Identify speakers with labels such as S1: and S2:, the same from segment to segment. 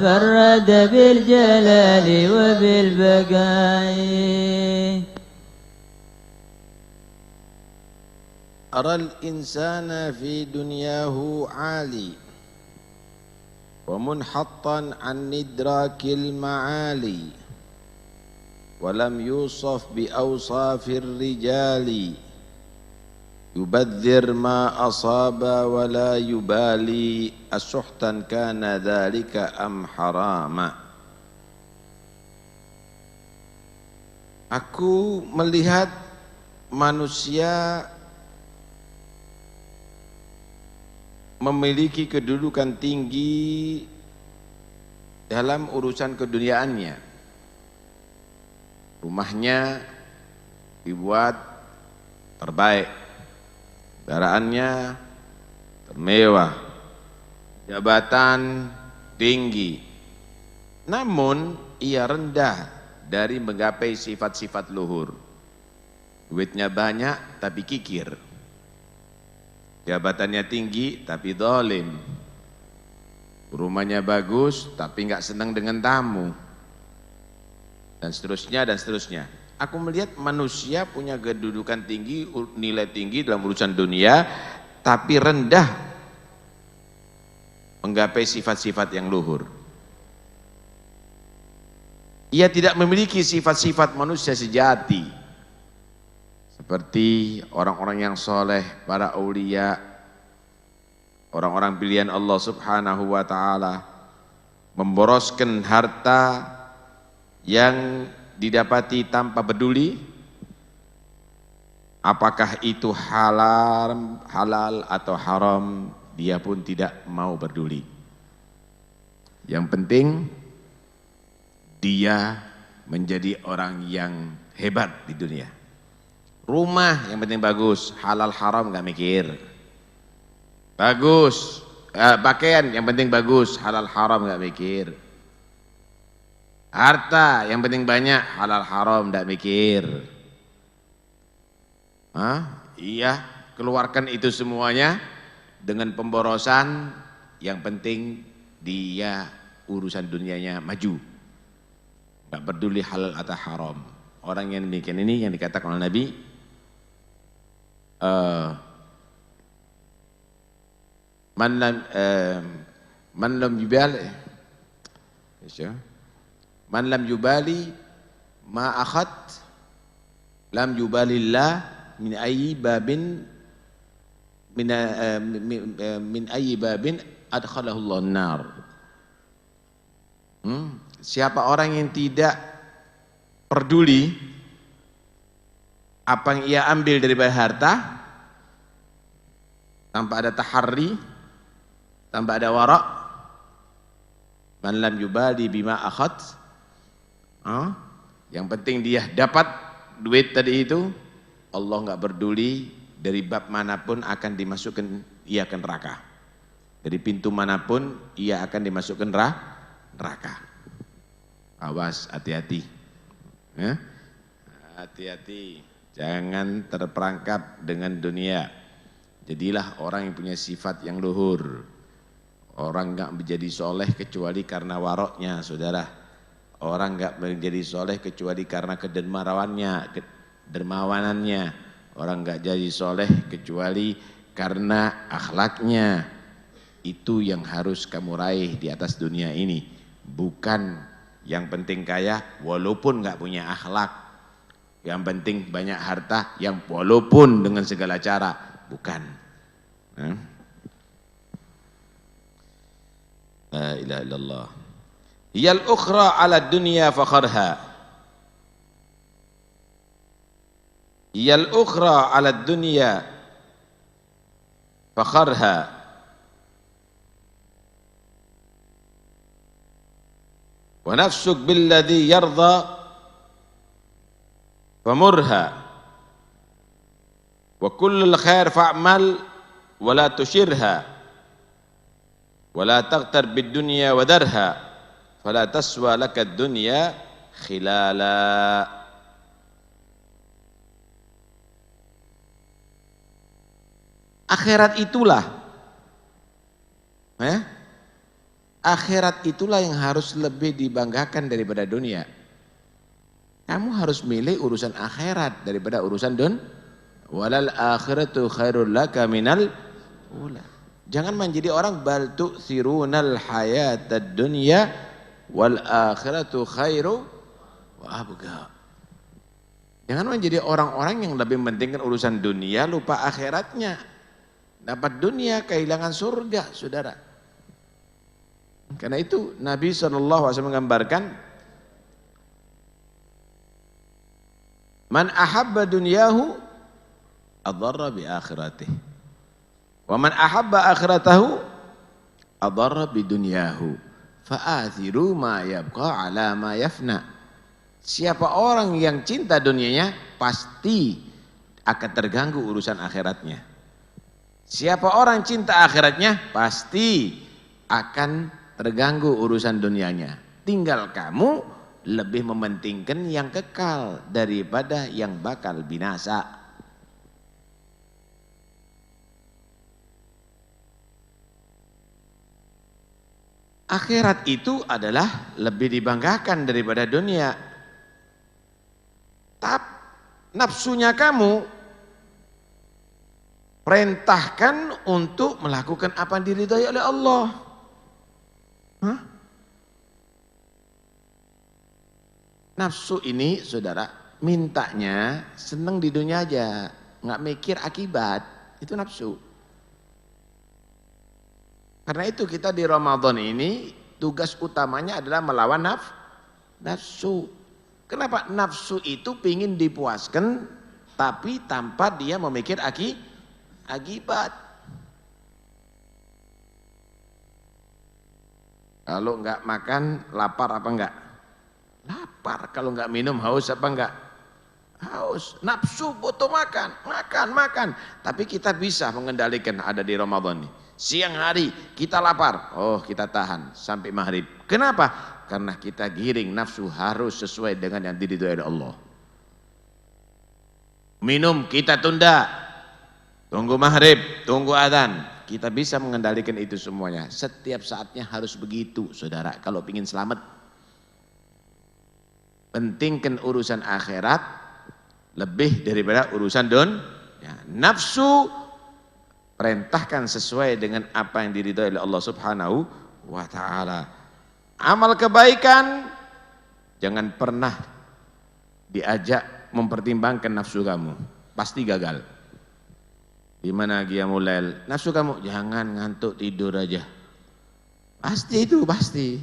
S1: فرد بالجلال وبالبقاء.
S2: أرى الإنسان في دنياه عالي ومنحطا عن إدراك المعالي ولم يوصف بأوصاف الرجال يبذر ما أصاب ولا يبالي أسحتا كان ذلك أم حراما. Aku melihat manusia memiliki kedudukan tinggi dalam urusan keduniaannya. Rumahnya dibuat terbaik, kendaraannya termewah, jabatan tinggi. Namun ia rendah dari menggapai sifat-sifat luhur. Duitnya banyak tapi kikir. Jabatannya tinggi tapi zalim. Rumahnya bagus tapi enggak senang dengan tamu. Dan seterusnya dan seterusnya. Aku melihat manusia punya kedudukan tinggi, nilai tinggi dalam urusan dunia, tapi rendah menggapai sifat-sifat yang luhur. Ia tidak memiliki sifat-sifat manusia sejati. Seperti orang-orang yang soleh, para aulia, orang-orang pilihan Allah Subhanahu wa ta'ala, memboroskan harta yang didapati tanpa peduli apakah itu halal atau haram, dia pun tidak mau peduli. Yang penting dia menjadi orang yang hebat di dunia. Rumah yang penting bagus, halal haram gak mikir. Bagus, pakaian yang penting bagus, halal haram gak mikir. Harta yang penting banyak, halal haram gak mikir. Iya, keluarkan itu semuanya dengan pemborosan, yang penting dia urusan dunianya maju. Gak peduli halal atau haram. Orang yang demikian ini yang dikatakan oleh Nabi, man lam yubali ma akhad lam yubalillah min ayyi babin adkhalahu Allah nar. Siapa orang yang tidak peduli apa yang ia ambil dari harta, tanpa ada taharri, tanpa ada wara', man lam yubali bima akhad, yang penting dia dapat duit tadi itu, Allah enggak peduli dari bab manapun akan dimasukkan ia ke neraka. Dari pintu manapun ia akan dimasukkan neraka. Awas, hati-hati. Hati-hati. Jangan terperangkap dengan dunia. Jadilah orang yang punya sifat yang luhur. Orang enggak menjadi soleh kecuali karena waroknya, saudara. Orang enggak menjadi soleh kecuali karena kedermawanannya. Orang enggak jadi soleh kecuali karena akhlaknya. Itu yang harus kamu raih di atas dunia ini. Bukan yang penting kaya walaupun enggak punya akhlak. Yang penting banyak harta yang walaupun dengan segala cara, bukan. La ilaha illallah. Hiyal ukhra ala dunya fakharha. Hiyal ukhra ala dunya fakharha. Wa nafsuk billadhi yarda famurha wa kullul khair fa'mal wa la tushirha wa la taghtar bid dunya wa darha fala taswa laka dunya khilala. Akhirat itulah Akhirat itulah yang harus lebih dibanggakan daripada dunia. Kamu harus milih urusan akhirat daripada urusan walal akhiratu khairul laka minal ula. Jangan menjadi orang bal tu'thirunal hayatad dunya wal akhiratu khairu wa abqa. Jangan menjadi orang-orang yang lebih mementingkan urusan dunia lupa akhiratnya. Dapat dunia kehilangan surga, saudara. Karena itu Nabi SAW menggambarkan, man ahabba dunyahu adarra bi akhiratih. Wa man ahabba akhiratahu adarra bi dunyahu. Fa'athiru ma yabqa ala ma yafna. Siapa orang yang cinta dunianya pasti akan terganggu urusan akhiratnya. Siapa orang cinta akhiratnya pasti akan terganggu urusan dunianya. Tinggal kamu lebih mementingkan yang kekal daripada yang bakal binasa. Akhirat itu adalah lebih dibanggakan daripada dunia. Nafsunya kamu perintahkan untuk melakukan apa yang diridhai oleh Allah. Hah? Nafsu ini saudara mintanya senang di dunia aja, nggak mikir akibat, itu nafsu. Karena itu kita di Ramadan ini tugas utamanya adalah melawan nafsu. Kenapa? Nafsu itu pingin dipuaskan tapi tanpa dia memikir akibat. Kalau enggak makan lapar apa enggak? Lapar. Kalau enggak minum haus apa enggak? Haus. Nafsu butuh makan. Tapi kita bisa mengendalikan ada di Ramadan ini. Siang hari kita lapar. Oh, kita tahan sampai maghrib. Kenapa? Karena kita giring nafsu harus sesuai dengan yang diridhoi oleh Allah. Minum kita tunda. Tunggu maghrib, tunggu adzan. Kita bisa mengendalikan itu semuanya. Setiap saatnya harus begitu, saudara. Kalau ingin selamat, pentingkan urusan akhirat lebih daripada urusan dunia. Nafsu perintahkan sesuai dengan apa yang diridhoi oleh Allah Subhanahu wa taala. Amal kebaikan jangan pernah diajak mempertimbangkan nafsu kamu, pasti gagal. Di mana qiyamul lail? Nafsu kamu jangan ngantuk tidur aja. Pasti itu pasti.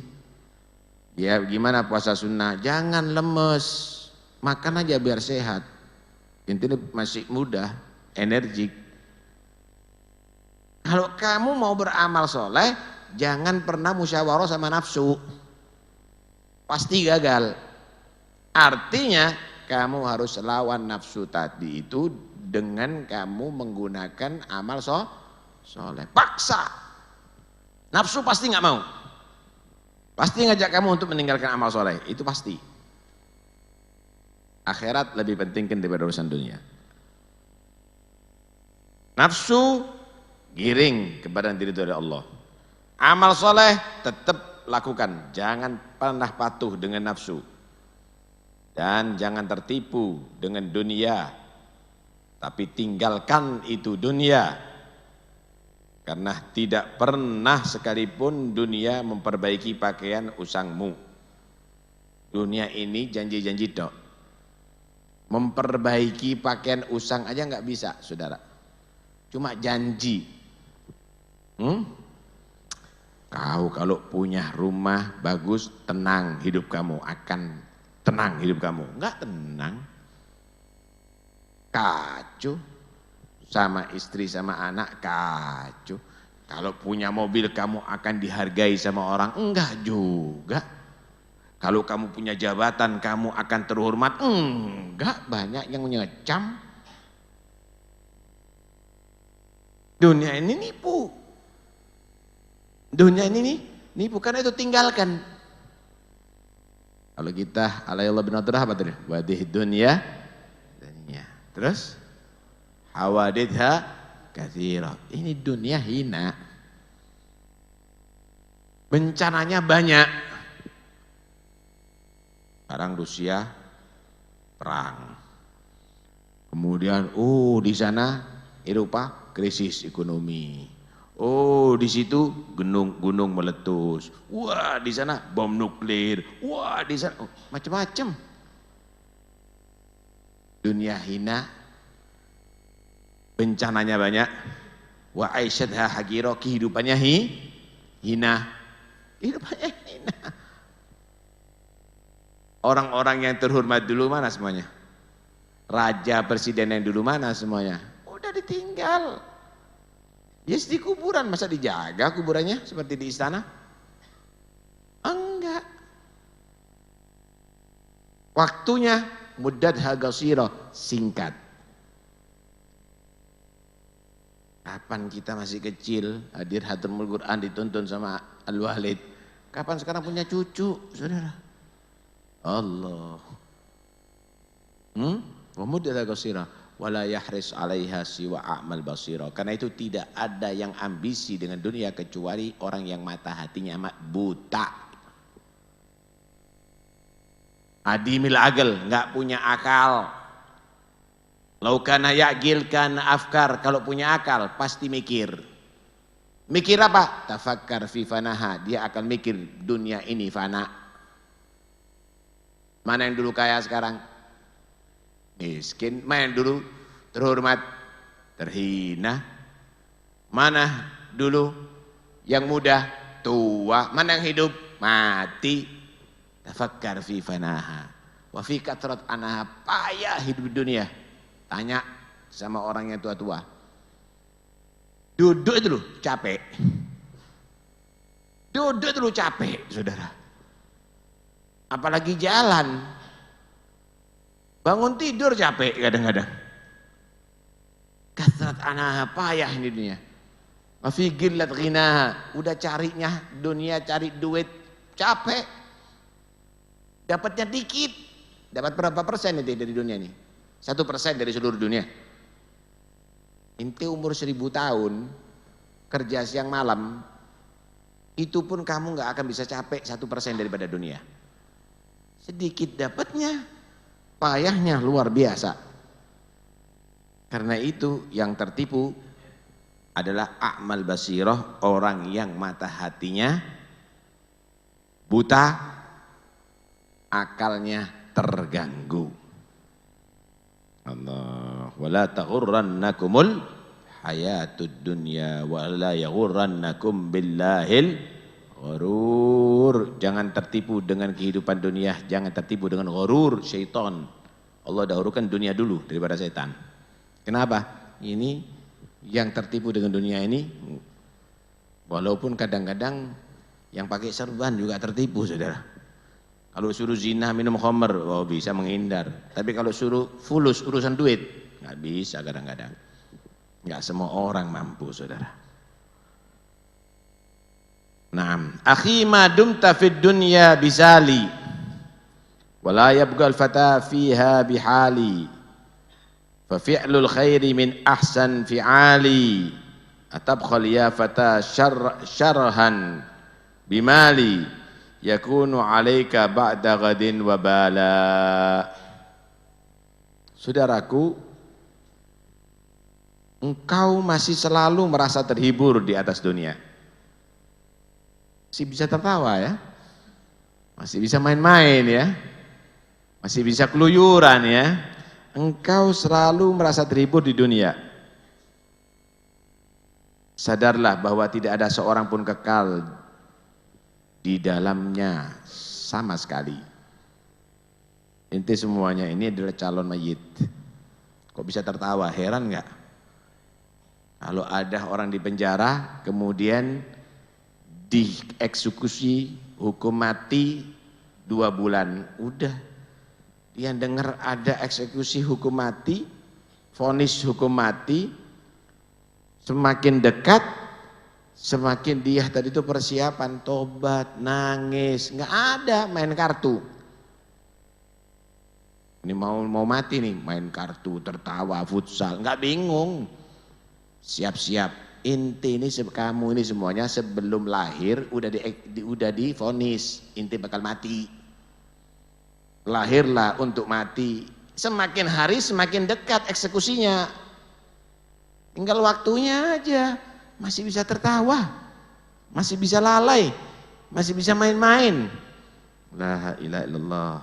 S2: Ya gimana puasa sunnah? Jangan lemes, makan aja biar sehat. Intinya masih muda, energik. Kalau kamu mau beramal soleh, jangan pernah musyawarah sama nafsu. Pasti gagal. Artinya kamu harus lawan nafsu tadi itu dengan kamu menggunakan amal soleh. Paksa. Nafsu pasti nggak mau. Pasti ngajak kamu untuk meninggalkan amal soleh. Itu pasti. Akhirat lebih pentingkan daripada urusan dunia. Nafsu giring kepada diri dari Allah. Amal soleh tetap lakukan, jangan pernah patuh dengan nafsu. Dan jangan tertipu dengan dunia, tapi tinggalkan itu dunia. Karena tidak pernah sekalipun dunia memperbaiki pakaian usangmu. Dunia ini janji-janji dok. Memperbaiki pakaian usang aja nggak bisa, saudara. Cuma janji. Kau kalau punya rumah bagus, tenang hidup kamu, akan tenang hidup kamu. Enggak tenang. Kacau. Sama istri sama anak kacau. Kalau punya mobil kamu akan dihargai sama orang, enggak juga. Kalau kamu punya jabatan kamu akan terhormat, enggak, banyak yang menyecam. Dunia ini nipu. Dunia ini nipu, karena itu tinggalkan. Kalau kita alayallah bin Adrah apa tadi? Wadih dunia. Terus hawadidha katsira. Ini dunia hina. Bencananya banyak. Sekarang Rusia perang. Kemudian di sana Eropa krisis ekonomi. Di situ gunung meletus. Wah, di sana bom nuklir. Wah, di sana macam-macam. Dunia hina. Bencananya banyak. Wa aisyadha haqira, kehidupannya hina. Kehidupannya hina. Orang-orang yang terhormat dulu mana semuanya? Raja, presiden yang dulu mana semuanya? Udah ditinggal. Yes, di kuburan, masa dijaga kuburannya seperti di istana? Enggak. Waktunya muddadha qasira, singkat. Kapan kita masih kecil, hadir hadratul Quran dituntun sama Al-Walid. Kapan sekarang punya cucu, saudara? Allah. Wa muddadha qasira wala yahris 'alaiha siwa a'mal basira. Karena itu tidak ada yang ambisi dengan dunia kecuali orang yang mata hatinya buta. Adimil aql, enggak punya akal. Lau kana ya'qil kana afkar, kalau punya akal pasti mikir. Mikir apa? Tafakkar fi fanaha, dia akan mikir dunia ini fana. Mana yang dulu kaya sekarang? Miskin. Mana yang dulu terhormat? Terhina. Mana dulu yang muda? Tua. Mana yang hidup? Mati. Tafakkar fi fanaha wa fi katrat anaha, payah hidup di dunia. Tanya sama orang yang tua-tua. Duduk itu loh capek. Duduk itu loh capek, saudara. Apalagi jalan. Bangun tidur capek kadang-kadang. Katrat anaha, payah ini dunia. Wa fi gillat ghinaha, udah carinya dunia, cari duit capek. Dapatnya dikit. Dapat berapa persen itu dari dunia ini? 1% dari seluruh dunia. Inti umur 1000 tahun kerja siang malam, itu pun kamu nggak akan bisa capek 1% daripada dunia. Sedikit dapatnya, payahnya luar biasa. Karena itu yang tertipu adalah a'mal basirah, orang yang mata hatinya buta, akalnya terganggu. Allah, wala taghurrannakumul hayatud dunya wala yaghurrannakum billahil ghurur. Jangan tertipu dengan kehidupan dunia, jangan tertipu dengan ghurur, syaitan. Allah dahulukan dunia dulu daripada setan. Kenapa? Ini yang tertipu dengan dunia ini, walaupun kadang-kadang yang pakai serban juga tertipu, saudara. Kalau suruh zina minum khamr, bisa menghindar. Tapi kalau suruh fulus urusan duit, nggak bisa kadang-kadang. Nggak semua orang mampu, saudara. Naam, akhi ma dumta fid dunya bizali, wala yabqa al-fata fiha bihali. Fa fi'lul khairi min ahsan fi'ali. Atabkhal ya fata syarhan bimali. Yakunu alaika ba'da ghadin wabala. Saudaraku, engkau masih selalu merasa terhibur di atas dunia. Masih bisa tertawa ya. Masih bisa main-main ya. Masih bisa keluyuran ya. Engkau selalu merasa terhibur di dunia. Sadarlah bahwa tidak ada seorang pun kekal di dalamnya sama sekali. Inti semuanya ini adalah calon mayit. Kok bisa tertawa? Heran nggak? Kalau ada orang di penjara kemudian dieksekusi hukum mati 2 bulan, udah dia dengar ada eksekusi hukum mati, vonis hukum mati, semakin dekat semakin dia tadi itu persiapan tobat, nangis, nggak ada main kartu. Ini mau mati nih, main kartu, tertawa, futsal, nggak bingung, siap-siap Inti ini kamu ini semuanya sebelum lahir udah divonis inti bakal mati. Lahirlah untuk mati. Semakin hari semakin dekat eksekusinya. Tinggal waktunya aja. Masih bisa tertawa. Masih bisa lalai. Masih bisa main-main. La ilaha illallah.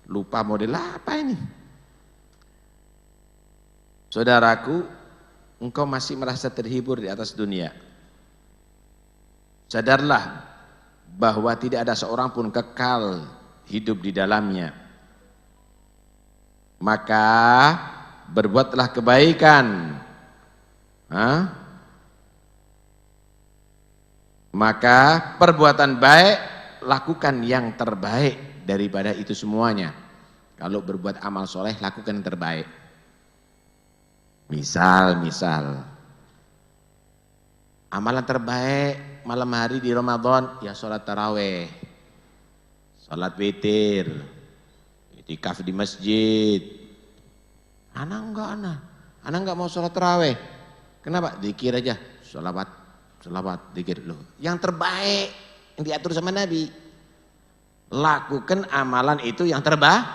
S2: Lupa model apa ini? Saudaraku, engkau masih merasa terhibur di atas dunia. Sadarlah bahwa tidak ada seorang pun kekal hidup di dalamnya. Maka berbuatlah kebaikan. Maka perbuatan baik, lakukan yang terbaik daripada itu semuanya. Kalau berbuat amal soleh, lakukan yang terbaik. Misal amalan terbaik malam hari di Ramadan ya sholat taraweh, sholat witir, itikaf di masjid. Anak enggak mau sholat taraweh. Kenapa? Zikir aja, sholawat, zikir loh. Yang terbaik yang diatur sama Nabi. Lakukan amalan itu yang terbaik.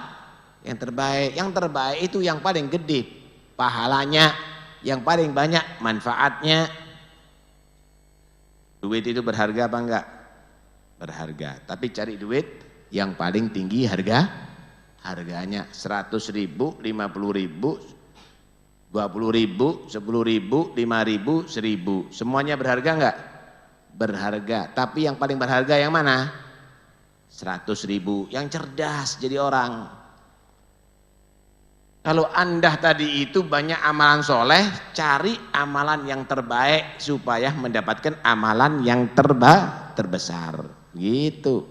S2: Yang terbaik itu yang paling gede pahalanya, yang paling banyak manfaatnya. Duit itu berharga apa enggak? Berharga. Tapi cari duit yang paling tinggi harganya 100.000, 50.000, 20.000, 10.000, 5.000, 1.000. Semuanya berharga enggak? Berharga. Tapi yang paling berharga yang mana? 100.000. Yang cerdas jadi orang. Kalau Anda tadi itu banyak amalan soleh, cari amalan yang terbaik supaya mendapatkan amalan yang terbesar. Gitu.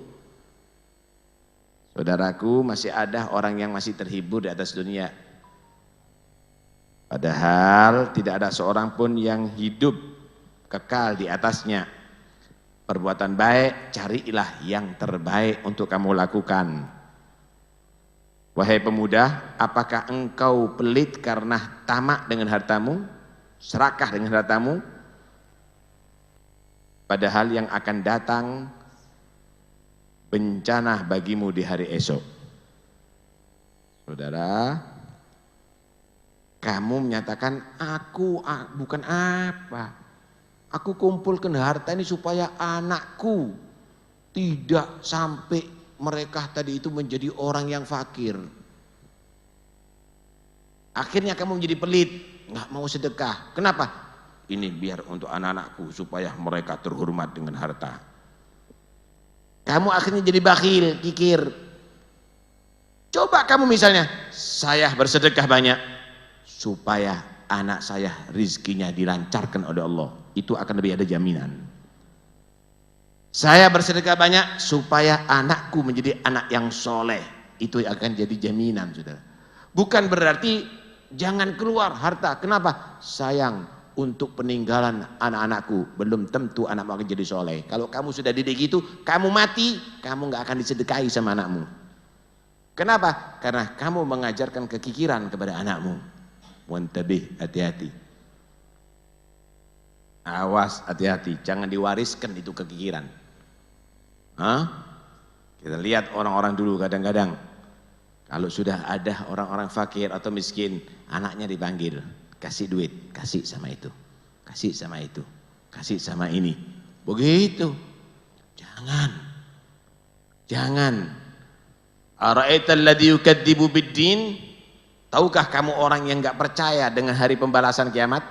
S2: Saudaraku, masih ada orang yang masih terhibur di atas dunia. Padahal tidak ada seorang pun yang hidup kekal di atasnya. Perbuatan baik, carilah yang terbaik untuk kamu lakukan. Wahai pemuda, apakah engkau pelit karena tamak dengan hartamu, serakah dengan hartamu? Padahal yang akan datang bencana bagimu di hari esok. Saudara, kamu menyatakan aku bukan apa. Aku kumpulkan harta ini supaya anakku tidak sampai mereka tadi itu menjadi orang yang fakir. Akhirnya kamu menjadi pelit, nggak mau sedekah. Kenapa? Ini biar untuk anak-anakku supaya mereka terhormat dengan harta. Kamu akhirnya jadi bakhil, kikir. Coba kamu misalnya, saya bersedekah banyak supaya anak saya rizkinya dilancarkan oleh Allah. Itu akan lebih ada jaminan. Saya bersedekah banyak supaya anakku menjadi anak yang soleh. Itu akan jadi jaminan, saudara. Bukan berarti jangan keluar harta. Kenapa? Sayang untuk peninggalan anak-anakku. Belum tentu anakmu akan jadi soleh. Kalau kamu sudah didik itu, kamu mati, kamu nggak akan disedekahi sama anakmu. Kenapa? Karena kamu mengajarkan kekikiran kepada anakmu. Wantabih, hati-hati. Awas, hati-hati. Jangan diwariskan itu kekikiran. Kita lihat orang-orang dulu kadang-kadang kalau sudah ada orang-orang fakir atau miskin, anaknya dipanggil, kasih duit, kasih sama itu, kasih sama itu, kasih sama ini. Begitu. Jangan. Ara'aital ladzi yukadzibu biddin? Tahukah kamu orang yang enggak percaya dengan hari pembalasan kiamat?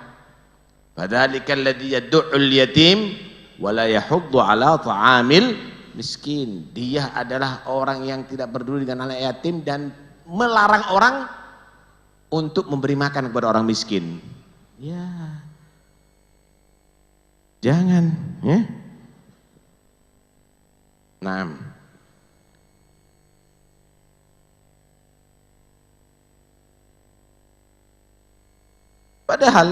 S2: Fadzalikal ladzi yad'ul yatim wa la yahuddu 'ala ta'amil miskin. Dia adalah orang yang tidak peduli dengan anak yatim dan melarang orang untuk memberi makan kepada orang miskin. Ya. Jangan, ya. Nah. Padahal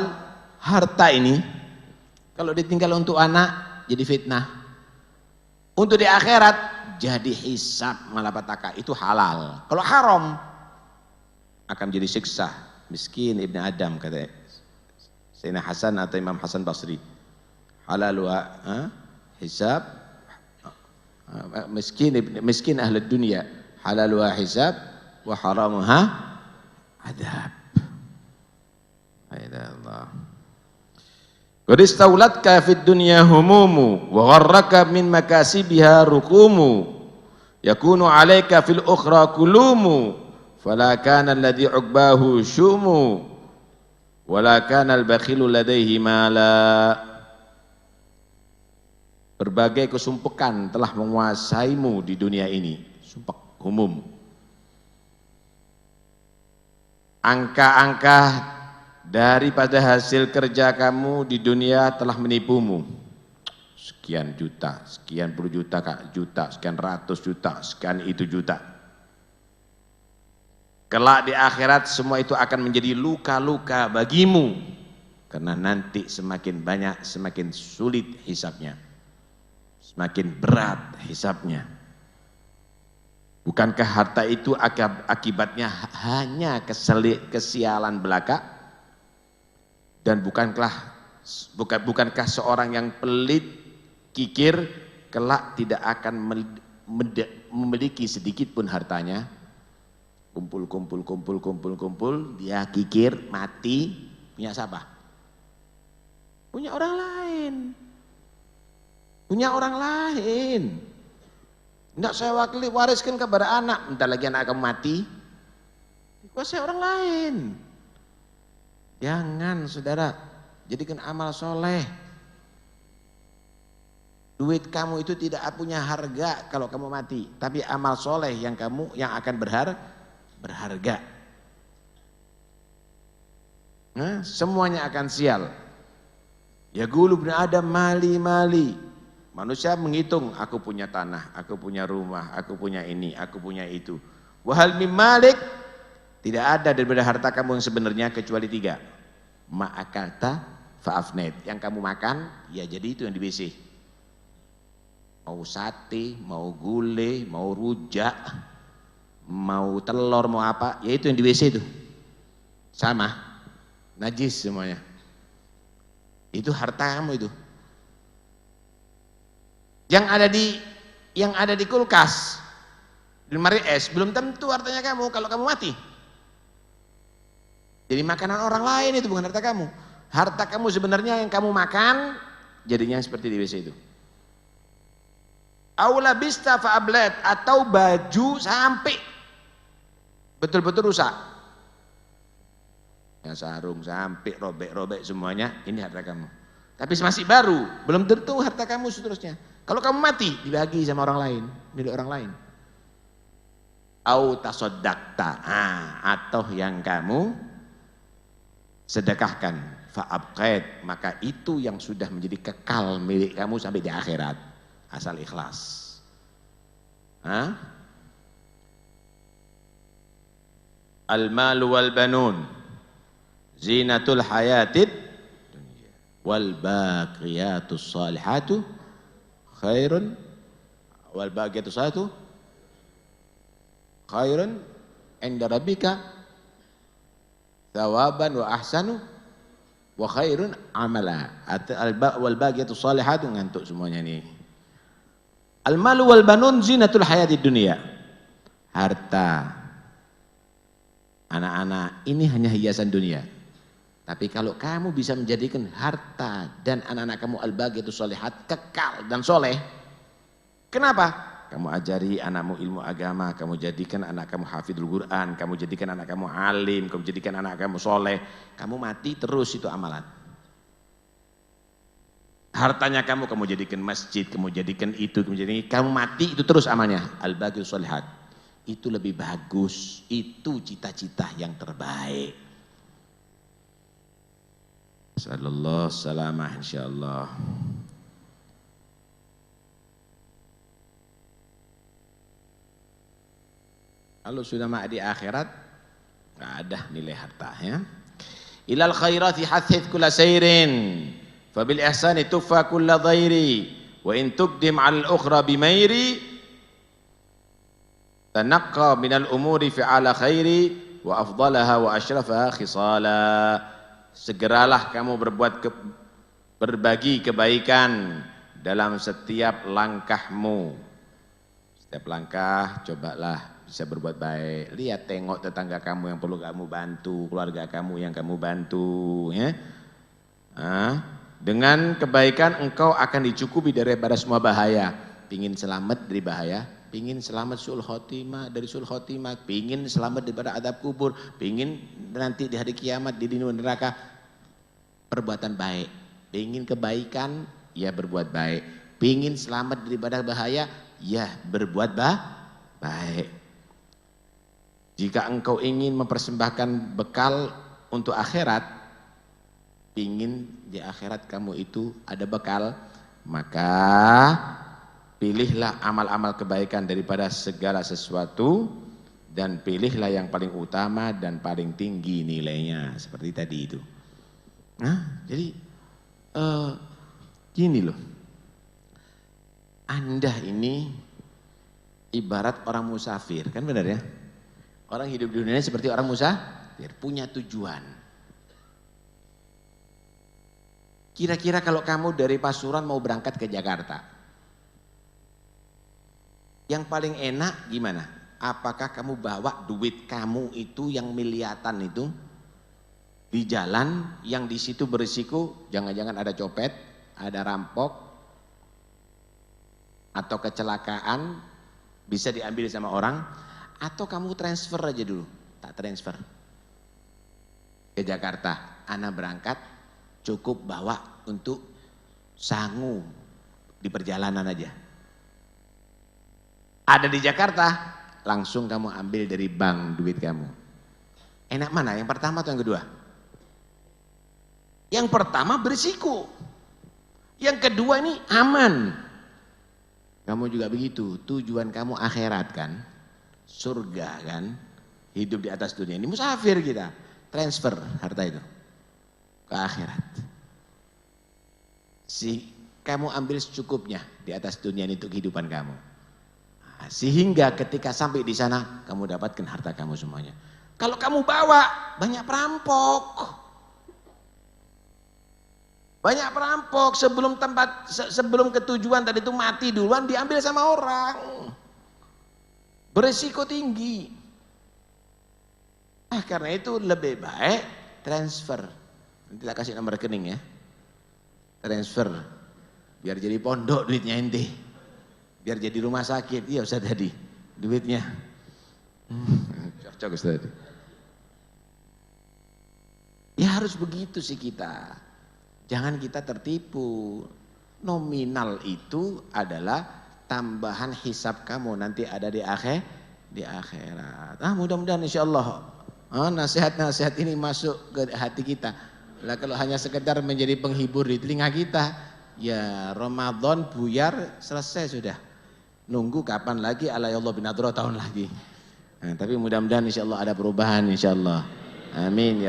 S2: harta ini kalau ditinggal untuk anak jadi fitnah. Untuk di akhirat jadi hisab malapetaka, itu halal. Kalau haram akan jadi siksa. Miskin Ibn Adam kata Sayyidina Hasan atau Imam Hasan Basri. halaluha hisab, miskin ahli dunia halaluha hisab wa haramuha adab. Allah. Qad istawlatka fid dunya humumu wa gharraka min makasibiha rukumu yakunu alayka fil ukhra kulumu fala kana alladhi uqbahu syumu wala kana al-bakhilu ladaihi mala. Berbagai kesumpekan telah menguasaimu di dunia ini, sumpek umum. Angka-angka daripada hasil kerja kamu di dunia telah menipumu. Sekian juta, sekian puluh juta, sekian ratus juta, sekian itu juta. Kelak di akhirat semua itu akan menjadi luka-luka bagimu. Karena nanti semakin banyak, semakin sulit hisabnya. Semakin berat hisabnya. Bukankah harta itu akibatnya hanya kesialan belaka? Dan bukankah seorang yang pelit, kikir, kelak tidak akan memiliki sedikit pun hartanya? Kumpul, dia kikir, mati, punya siapa? Punya orang lain. Punya orang lain. Tidak saya wariskan kepada anak, bentar lagi anak kamu mati, dikuasai orang lain. Jangan saudara, jadikan amal soleh. Duit kamu itu tidak punya harga kalau kamu mati, tapi amal soleh yang akan berharga. Nah, semuanya akan sial. Ya gulu ibn Adam mali. Manusia menghitung, aku punya tanah, aku punya rumah, aku punya ini, aku punya itu. Wahal mim malik, tidak ada daripada harta kamu yang sebenarnya kecuali 3. Ma'akalta fa'afnet. Yang kamu makan, ya jadi itu yang di WC. Mau sate, mau gulai, mau rujak, mau telur, mau apa, ya itu yang di WC itu. Sama, najis semuanya. Itu harta kamu itu. Yang ada di kulkas, di lemari es, belum tentu hartanya kamu kalau kamu mati. Jadi makanan orang lain itu bukan harta kamu. Harta kamu sebenarnya yang kamu makan, jadinya seperti di WC itu. Aula bista fa'ablet, atau baju sampai betul-betul rusak. Yang sarung sampai robek-robek semuanya, ini harta kamu. Tapi masih baru, belum tentu harta kamu seterusnya. Kalau kamu mati, dibagi sama orang lain, milik orang lain. Au tasoddaqta, atau yang kamu sedekahkan, fa'abqait, maka itu yang sudah menjadi kekal milik kamu sampai di akhirat, asal ikhlas. Al-malu wal banun zinatul hayatid dunya wal baqiyatus salihatu khairun wal baqiyatus salihatu khairun inda rabbika thawaban wa ahsanu wa khairun amala. Wal baqiyatus salihatu, ngantuk semuanya nih. Al malu wal banun zinatul hayatid dunya. Harta anak-anak ini hanya hiasan dunia. Tapi kalau kamu bisa menjadikan harta dan anak-anak kamu al-baqiyatus shalihat, kekal dan soleh. Kenapa? Kamu ajari anakmu ilmu agama, kamu jadikan anak kamu hafidhul Quran, kamu jadikan anak kamu alim, kamu jadikan anak kamu soleh. Kamu mati terus itu amalan. Hartanya kamu jadikan masjid, kamu jadikan itu, kamu mati itu terus amalnya. Al-baqiyatus shalihat. Itu lebih bagus, itu cita-cita yang terbaik. Sallallahu salamah insyaallah. Kalau sudah di akhirat enggak ada nilai hartanya. Ilal khairati hathith kulla sayrin fa bil ihsani tufa kulla dhairi wa in tuqdim al ukhra bimairi tanaqqa minal umuri fi'ala khairi wa afdalaha wa ashrafaha khisala. Segeralah kamu berbuat berbagi kebaikan dalam setiap langkahmu. Setiap langkah cobalah bisa berbuat baik. Lihat, tengok tetangga kamu yang perlu kamu bantu, keluarga kamu yang kamu bantu, ya. Dengan kebaikan engkau akan dicukupi daripada semua bahaya. Pingin selamat dari bahaya, pingin selamat sul khotimah dari sul khotimah, pingin selamat daripada adab kubur, pingin nanti di hari kiamat di dunia neraka, perbuatan baik. Pingin kebaikan, ya berbuat baik. Pingin selamat daripada bahaya, ya berbuat baik. Jika engkau ingin mempersembahkan bekal untuk akhirat, pingin di akhirat kamu itu ada bekal, maka pilihlah amal-amal kebaikan daripada segala sesuatu dan pilihlah yang paling utama dan paling tinggi nilainya, seperti tadi itu. Nah, jadi gini loh, Anda ini ibarat orang musafir, kan benar ya? Orang hidup di dunia seperti orang musafir, punya tujuan. Kira-kira kalau kamu dari Pasuruan mau berangkat ke Jakarta, yang paling enak gimana? Apakah kamu bawa duit kamu itu yang miliatan itu di jalan yang di situ berisiko, jangan-jangan ada copet, ada rampok, atau kecelakaan, bisa diambil sama orang, atau kamu transfer aja dulu? Tak transfer ke Jakarta, ana berangkat, cukup bawa untuk sangu di perjalanan aja. Ada di Jakarta, langsung kamu ambil dari bank duit kamu. Enak mana? Yang pertama atau yang kedua? Yang pertama berisiko. Yang kedua ini aman. Kamu juga begitu, tujuan kamu akhirat kan? Surga kan? Hidup di atas dunia ini, musafir kita. Transfer harta itu ke akhirat. Kamu ambil secukupnya di atas dunia ini untuk kehidupan kamu. Sehingga ketika sampai di sana kamu dapatkan harta kamu semuanya. Kalau kamu bawa banyak perampok. Banyak perampok sebelum ketujuan tadi itu mati duluan diambil sama orang. Berisiko tinggi. Karena itu lebih baik transfer. Nanti tak kasih nomor rekening ya. Transfer. Biar jadi pondok duitnya ente. Biar jadi rumah sakit. Iya Ustaz tadi. Duitnya. Cocok Ustaz tadi. Ya harus begitu sih kita. Jangan kita tertipu. Nominal itu adalah tambahan hisab kamu nanti ada di akhirat. Mudah-mudahan insyaallah nasihat-nasihat ini masuk ke hati kita. Lah kalau hanya sekedar menjadi penghibur di telinga kita, ya Ramadan buyar selesai sudah. Nunggu kapan lagi alayallah binadro tahun lagi. Tapi mudah-mudahan insyaallah ada perubahan insyaallah. Amin ya.